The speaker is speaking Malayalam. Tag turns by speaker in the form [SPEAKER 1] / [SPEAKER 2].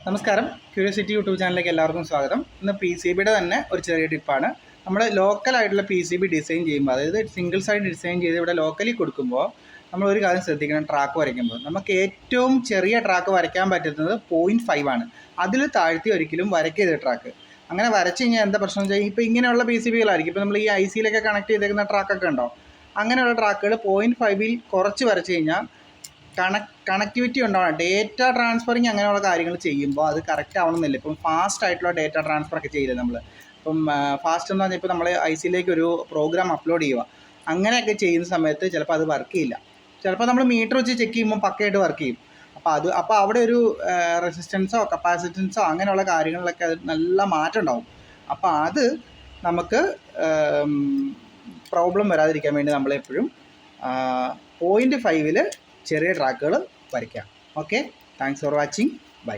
[SPEAKER 1] നമസ്കാരം, ക്യൂരിയോസിറ്റി യൂട്യൂബ് ചാനലിലേക്ക് എല്ലാവർക്കും സ്വാഗതം. ഇന്ന് പി സി ബിയുടെ തന്നെ ഒരു ചെറിയ ടിപ്പാണ്. നമ്മൾ ലോക്കലായിട്ടുള്ള പി സി ബി ഡിസൈൻ ചെയ്യുമ്പോൾ, അതായത് സിംഗിൾ സൈഡ് ഡിസൈൻ ചെയ്ത് ഇവിടെ ലോക്കലി കൊടുക്കുമ്പോൾ നമ്മൾ ഒരു കാര്യം ശ്രദ്ധിക്കണം. ട്രാക്ക് വരയ്ക്കുമ്പോൾ നമുക്ക് ഏറ്റവും ചെറിയ ട്രാക്ക് വരയ്ക്കാൻ പറ്റുന്നത് 0.5 ആണ്. അതിൽ താഴ്ത്തി ഒരിക്കലും വരയ്ക്കരുത് ട്രാക്ക്. അങ്ങനെ വരച്ച് കഴിഞ്ഞാൽ എന്താ പ്രശ്നം വെച്ചാൽ, ഇപ്പോൾ ഇങ്ങനെയുള്ള പി സി ബികളായിരിക്കും. ഇപ്പോൾ നമ്മൾ ഈ ഐ സിയിലൊക്കെ കണക്ട് ചെയ്തേക്കുന്ന ട്രാക്കൊക്കെ ഉണ്ടോ, അങ്ങനെയുള്ള ട്രാക്കുകൾ 0.5 കുറച്ച് വരച്ച് കഴിഞ്ഞാൽ കണക്ടിവിറ്റി ഉണ്ടാവണം. ഡേറ്റ ട്രാൻസ്ഫറിങ് അങ്ങനെയുള്ള കാര്യങ്ങൾ ചെയ്യുമ്പോൾ അത് കറക്റ്റ് ആവണമെന്നില്ല. ഇപ്പം ഫാസ്റ്റ് ആയിട്ടുള്ള ഡേറ്റ ട്രാൻസ്ഫർ ഒക്കെ ചെയ്യില്ല നമ്മൾ. ഇപ്പം ഫാസ്റ്റ് എന്ന് പറഞ്ഞാൽ ഇപ്പോൾ നമ്മൾ ഐ സിയിലേക്ക് ഒരു പ്രോഗ്രാം അപ്ലോഡ് ചെയ്യുക, അങ്ങനെയൊക്കെ ചെയ്യുന്ന സമയത്ത് ചിലപ്പോൾ അത് വർക്ക് ചെയ്യില്ല. ചിലപ്പോൾ നമ്മൾ മീറ്റർ വെച്ച് ചെക്ക് ചെയ്യുമ്പോൾ പക്കയായിട്ട് വർക്ക് ചെയ്യും. അപ്പോൾ അവിടെ ഒരു റെസിസ്റ്റൻസോ കപ്പാസിറ്റൻസോ അങ്ങനെയുള്ള കാര്യങ്ങളിലൊക്കെ അത് നല്ല മാറ്റം ഉണ്ടാവും. അപ്പോൾ അത് നമുക്ക് പ്രോബ്ലം വരാതിരിക്കാൻ വേണ്ടി നമ്മളെപ്പോഴും 0.5 ചെറിയ ട്രാക്കുകൾ വരയ്ക്കാം. Okay, thanks for watching. By.